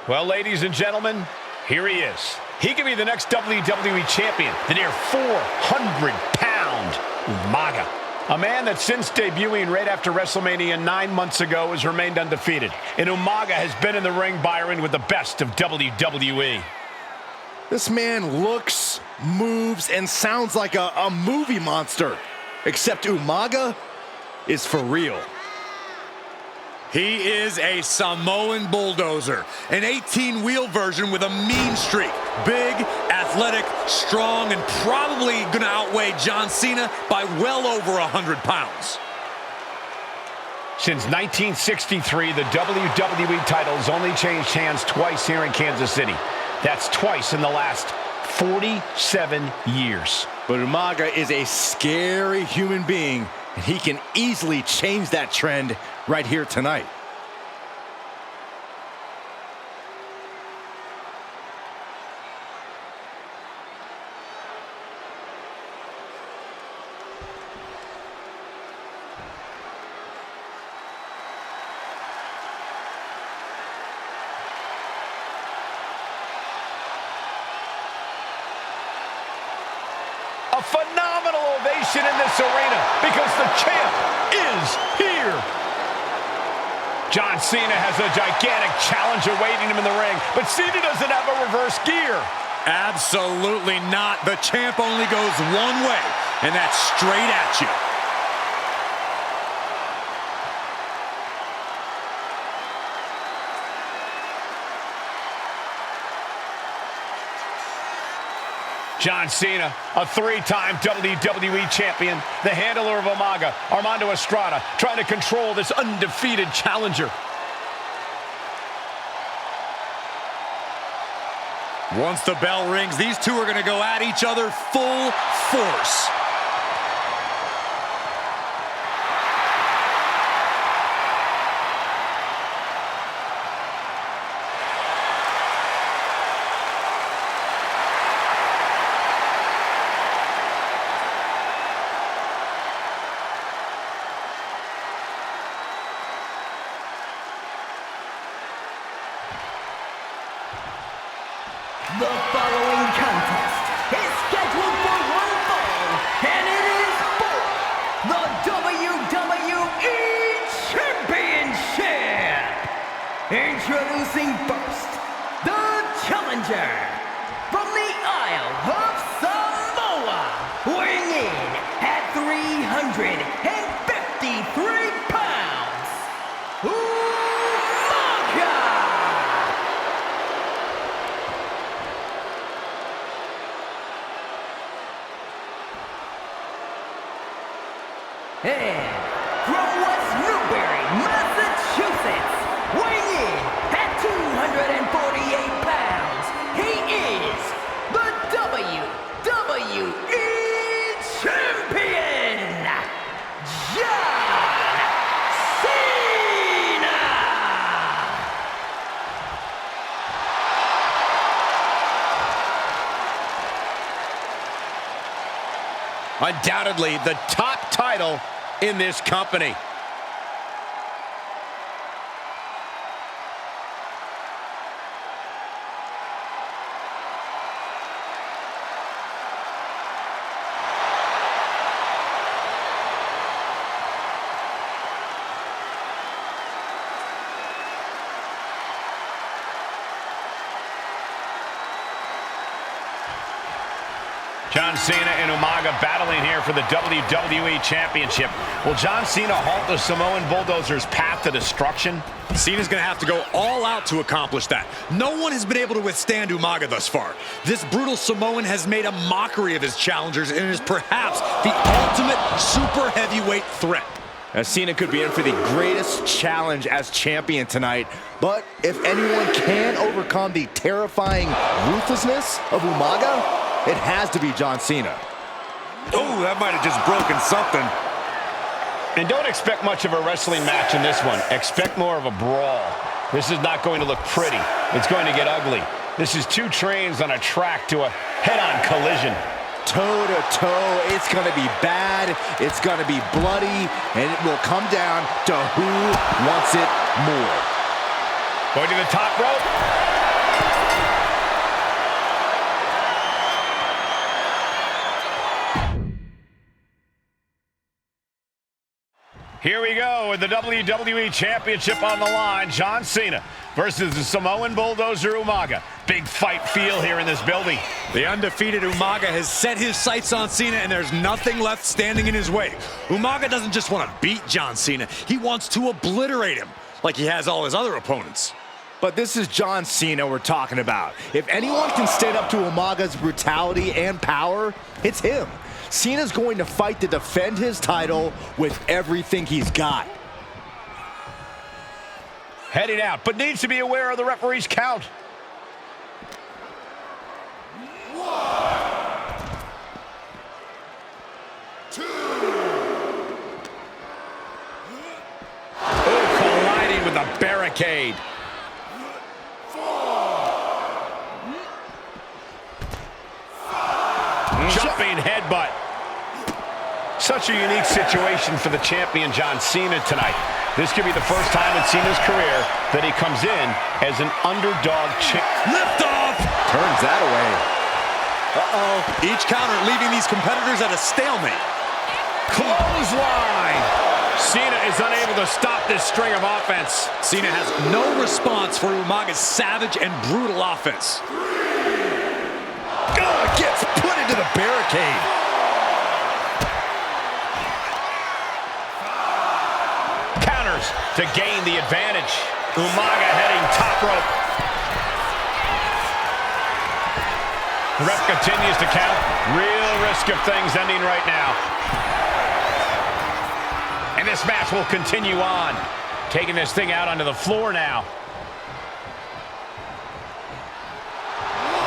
Well, ladies and gentlemen, here he is. He could be the next WWE champion, the near 400-pound Umaga. A man that since debuting right after WrestleMania 9 months ago has remained undefeated. And Umaga has been in the ring, Byron, with the best of WWE. This man looks, moves, and sounds like a movie monster. Except Umaga is for real. He is a Samoan bulldozer, an 18-wheel version with a mean streak. Big, athletic, strong, and probably gonna outweigh John Cena by well over 100 pounds. Since 1963, the WWE title has only changed hands twice here in Kansas City. That's twice in the last 47 years. But Umaga is a scary human being, and he can easily change that trend right here tonight. A phenomenal ovation in this arena because the champ is here. John Cena has a gigantic challenge awaiting him in the ring, but Cena doesn't have a reverse gear. Absolutely not. The champ only goes one way, and that's straight at you. John Cena, a three-time WWE champion, the handler of Umaga, Armando Estrada, trying to control this undefeated challenger. Once the bell rings, these two are going to go at each other full force. The following contest is scheduled for one fall, and it is for the WWE Championship. Introducing first, the challenger from the Isle of Samoa, weighing in at 353 pounds, Umaga. And from West Newbury, Massachusetts, weighing in at 248 pounds, he is the WWE Champion, John Cena! Undoubtedly the top title in this company. John Cena and Umaga battling here for the WWE Championship. Will John Cena halt the Samoan Bulldozer's path to destruction? Cena's going to have to go all out to accomplish that. No one has been able to withstand Umaga thus far. This brutal Samoan has made a mockery of his challengers and is perhaps the ultimate super heavyweight threat. As Cena could be in for the greatest challenge as champion tonight. But if anyone can overcome the terrifying ruthlessness of Umaga, it has to be John Cena. Oh, that might have just broken something. And don't expect much of a wrestling match in this one. Expect more of a brawl. This is not going to look pretty. It's going to get ugly. This is two trains on a track to a head-on collision. Toe-to-toe, it's going to be bad, it's going to be bloody, and it will come down to who wants it more. Going to the top rope. Here we go with the WWE Championship on the line. John Cena versus the Samoan bulldozer Umaga. Big fight feel here in this building. The undefeated Umaga has set his sights on Cena, and there's nothing left standing in his way. Umaga doesn't just want to beat John Cena, he wants to obliterate him like he has all his other opponents. But this is John Cena we're talking about. If anyone can stand up to Umaga's brutality and power, it's him. Cena's going to fight to defend his title with everything he's got. Heading out, but needs to be aware of the referee's count. Oh, colliding with a barricade. Jumping headbutt. Such a unique situation for the champion John Cena tonight. This could be the first time in Cena's career that he comes in as an underdog champ. Lift off! Turns that away. Uh-oh. Each counter leaving these competitors at a stalemate. Clothesline! Cena is unable to stop this string of offense. Cena has no response for Umaga's savage and brutal offense. Gets put into the barricade. Counters to gain the advantage. Umaga heading top rope. The ref continues to count. Real risk of things ending right now. And this match will continue on. Taking this thing out onto the floor now.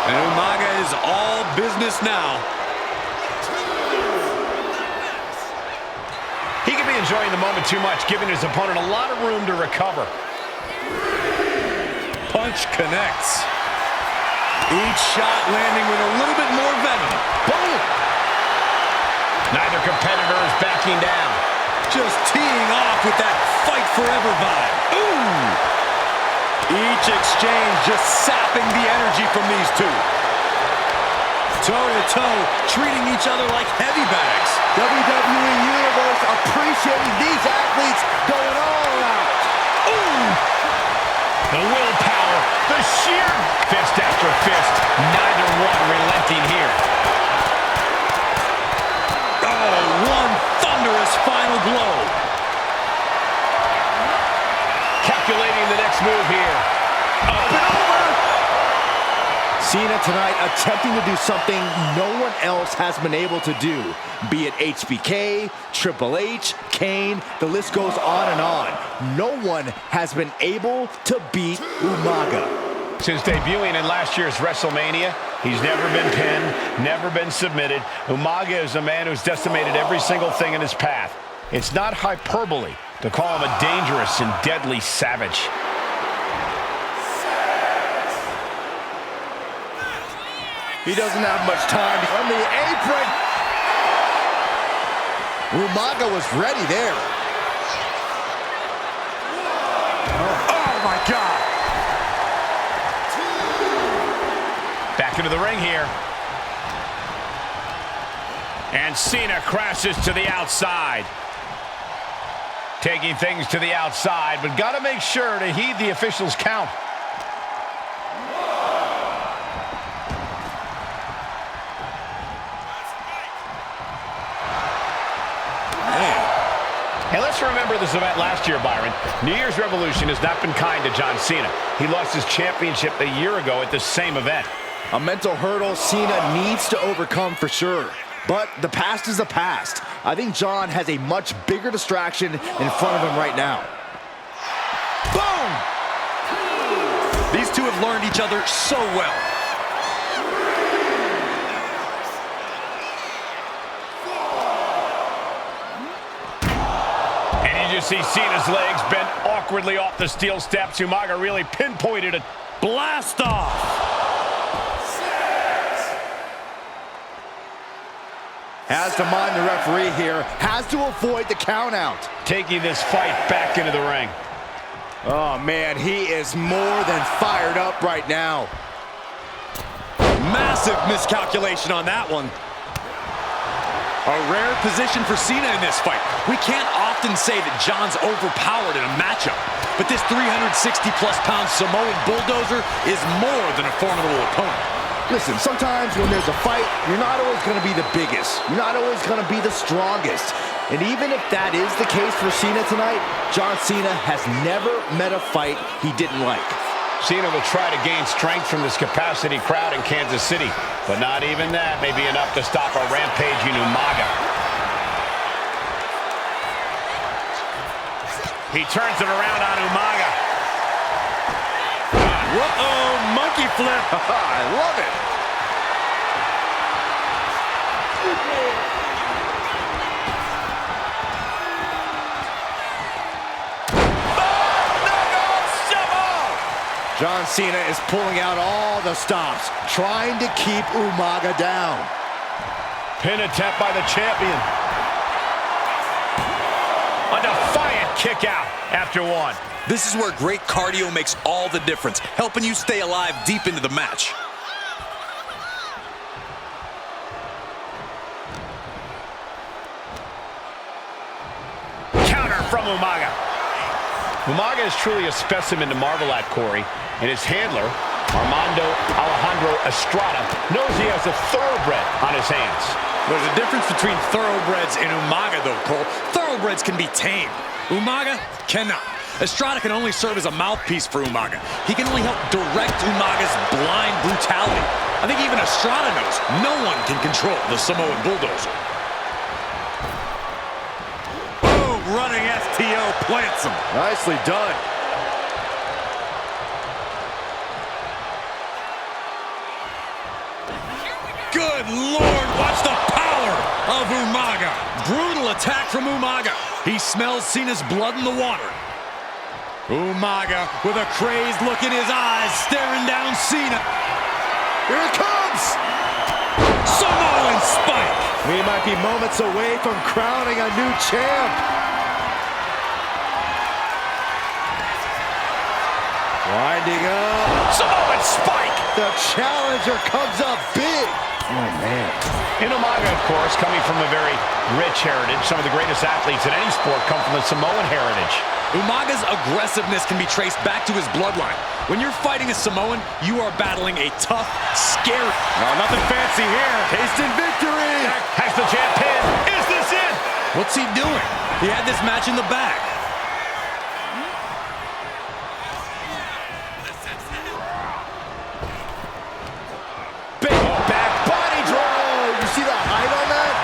And Umaga is all business now. He could be enjoying the moment too much, giving his opponent a lot of room to recover. Punch connects. Each shot landing with a little bit more venom. Boom! Neither competitor is backing down. Just teeing off with that fight forever vibe. Ooh! Each exchange just sapping the energy from these two. Toe-to-toe, treating each other like heavy bags. WWE Universe appreciating these athletes going all out. Ooh! The willpower, the sheer fist after fist. Neither one relenting here. Oh, one thunderous final blow. Calculating the next move here. Up and over! Cena tonight attempting to do something no one else has been able to do. Be it HBK, Triple H, Kane, the list goes on and on. No one has been able to beat Umaga. Since debuting in last year's WrestleMania, he's never been pinned, never been submitted. Umaga is a man who's decimated every single thing in his path. It's not hyperbole to call him a dangerous and deadly savage. He doesn't have much time on the apron. Umaga was ready there. Oh my God. Back into the ring here. And Cena crashes to the outside. Taking things to the outside, but got to make sure to heed the officials' count. And let's remember this event last year, Byron. New Year's Revolution has not been kind to John Cena. He lost his championship a year ago at this same event. A mental hurdle Cena needs to overcome for sure. But the past is the past. I think John has a much bigger distraction in front of him right now. Boom! These two have learned each other so well. And you just see Cena's legs bent awkwardly off the steel steps. Umaga really pinpointed a blast off. Has to mind the referee here. Has to avoid the count out. Taking this fight back into the ring. Oh, man, he is more than fired up right now. Massive miscalculation on that one. A rare position for Cena in this fight. We can't often say that John's overpowered in a matchup, but this 360-plus pound Samoan bulldozer is more than a formidable opponent. Listen, sometimes when there's a fight, you're not always going to be the biggest. You're not always going to be the strongest. And even if that is the case for Cena tonight, John Cena has never met a fight he didn't like. Cena will try to gain strength from this capacity crowd in Kansas City, but not even that may be enough to stop a rampaging Umaga. He turns it around on Umaga. Whoa, monkey flip. I love it. John Cena is pulling out all the stops, trying to keep Umaga down. Pin attempt by the champion. A defiant kick out after one. This is where great cardio makes all the difference, helping you stay alive deep into the match. Counter from Umaga. Umaga is truly a specimen to marvel at, Corey, and his handler, Alejandro Estrada, knows he has a thoroughbred on his hands. There's a difference between thoroughbreds and Umaga, though, Cole. Thoroughbreds can be tamed. Umaga cannot. Estrada can only serve as a mouthpiece for Umaga. He can only help direct Umaga's blind brutality. I think even Estrada knows no one can control the Samoan bulldozer. Boom, running STO plants him. Nicely done. Good Lord, watch the power of Umaga. Brutal attack from Umaga. He smells Cena's blood in the water. Umaga with a crazed look in his eyes, staring down Cena. Here it comes! Samoan spike. We might be moments away from crowning a new champ. Winding up. Samoan spike! The challenger comes up big. Oh, man. And Umaga, of course, coming from a very rich heritage. Some of the greatest athletes in any sport come from the Samoan heritage. Umaga's aggressiveness can be traced back to his bloodline. When you're fighting a Samoan, you are battling a tough, scary... Oh, nothing fancy here. Tasting victory. Has the champ pinned. Is this it? What's he doing? He had this match in the bag. Big back body draw. You see the height on that?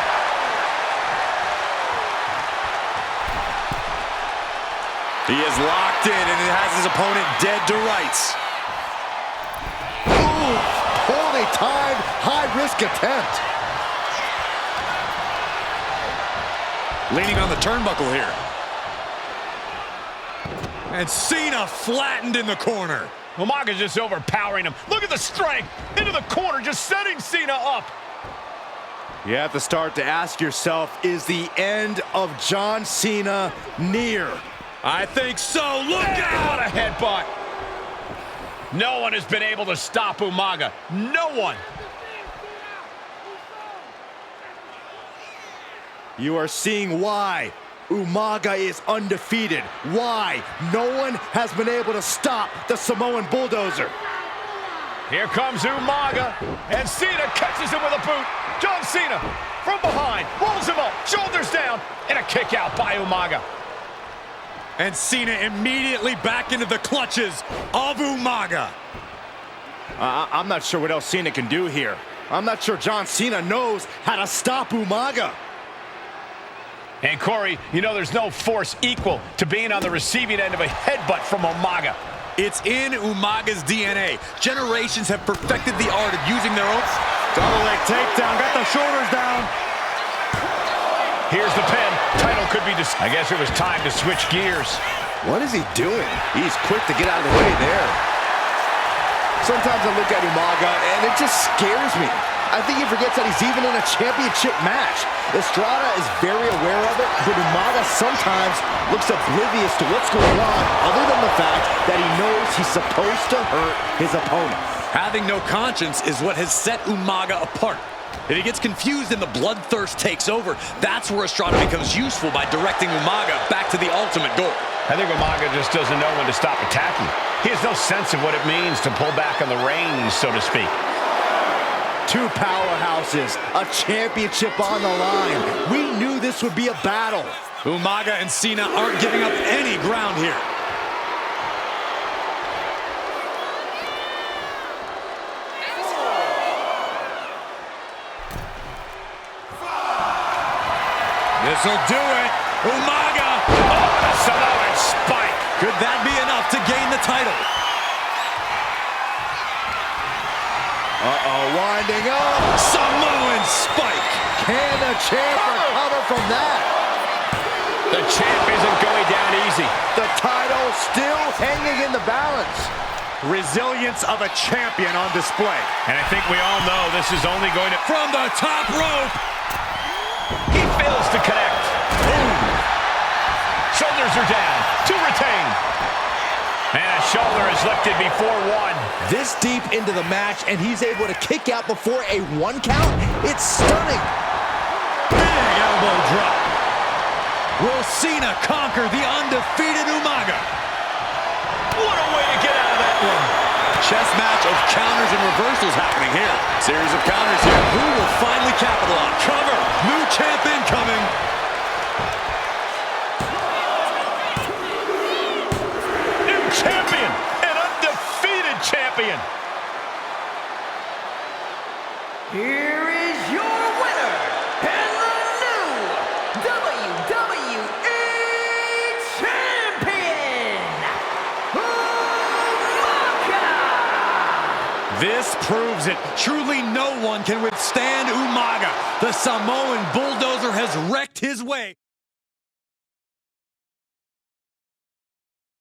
He is locked in and has his opponent dead to rights. Ooh, poorly timed, high-risk attempt. Leaning on the turnbuckle here. And Cena flattened in the corner. Umaga's just overpowering him. Look at the strength. Into the corner, just setting Cena up. You have to start to ask yourself, is the end of John Cena near? I think so. Look What out! a headbutt. No one has been able to stop Umaga. No one. You are seeing why Umaga is undefeated. Why no one has been able to stop the Samoan bulldozer. Here comes Umaga, and Cena catches him with a boot. John Cena from behind, rolls him up, shoulders down, and a kick out by Umaga. And Cena immediately back into the clutches of Umaga. I'm not sure what else Cena can do here. I'm not sure John Cena knows how to stop Umaga. And Corey, you know there's no force equal to being on the receiving end of a headbutt from Umaga. It's in Umaga's DNA. Generations have perfected the art of using their own... Double leg takedown, got the shoulders down. Here's the pin. Title could be I guess it was time to switch gears. What is he doing? He's quick to get out of the way there. Sometimes I look at Umaga and it just scares me. I think he forgets that he's even in a championship match. Estrada is very aware of it, but Umaga sometimes looks oblivious to what's going on, other than the fact that he knows he's supposed to hurt his opponent. Having no conscience is what has set Umaga apart. If he gets confused and the bloodthirst takes over, that's where Estrada becomes useful by directing Umaga back to the ultimate goal. I think Umaga just doesn't know when to stop attacking. He has no sense of what it means to pull back on the reins, so to speak. Two powerhouses, a championship on the line. We knew this would be a battle. Umaga and Cena aren't giving up any ground here. This'll do it. Umaga. Oh, the Samoan spike. Could that be enough to gain the title? Uh-oh, winding up. Samoan spike. Can the champ recover from that? The champ isn't going down easy. The title still hanging in the balance. Resilience of a champion on display. And I think we all know this is only going to... From the top rope. He fails to connect. Boom. Shoulders are down. To retain. And a shoulder is lifted before one. This deep into the match, and he's able to kick out before a 1 count? It's stunning. Big elbow drop. Will Cena conquer the undefeated Umaga? What a way to get out of that one. Chess match of counters and reversals happening here. Series of counters here. Who will finally capitalize? Cover. New champ incoming. New champion. An undefeated champion. Here is your winner, and the new WWE Champion, Umaga! This proves it. Truly no one can withstand Umaga. The Samoan bulldozer has wrecked his way.